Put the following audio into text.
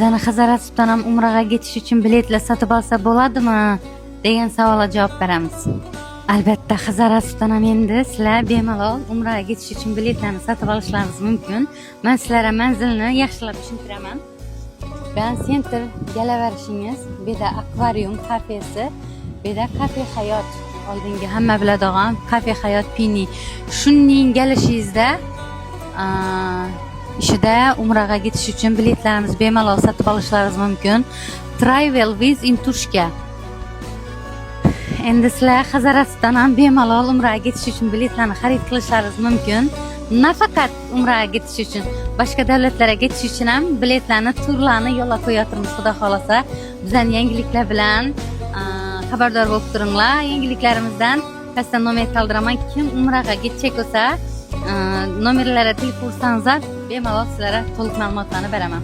Bizani Xazaratdan ham umraga ketish uchun biletlar sotib olsa bo'ladimi degan savolga javob beramiz. Albatta, Xazaratdan ham endi sizlar bemalol umraga ketish uchun biletlarni sotib olishlaringiz mumkin. Men sizlarga manzilni yaxshilab tushuntiraman. Ben center kelaverishingiz, bu yerda akvarium kafesi, bu yerda kafe hayot, oldingi hamma biladigan kafe hayot pini. Shunning kelishingizda ishida umraga ketish uchun biletlarimiz bemalol sotib olishlaringiz mumkin. Travel with Intushka. Endi sizlar Xazaratdan ham bemalol umraga ketish uchun biletlarni xarid qilishlaringiz mumkin. Nafaqat umraga ketish uchun, boshqa davlatlarga ketish uchun ham biletlarni, turlarni yo'lga qo'yatirmiz. Xudo xolasa, bizning yangiliklar bilan xabardor bo'lib turinglar. Yangiliklarimizdan pastdan nomer qoldiraman. Kim umraga ketchak bo'lsa, nomerlarga telefon ursangiz, bemalol sizlarga to'liq ma'lumotlarni beraman.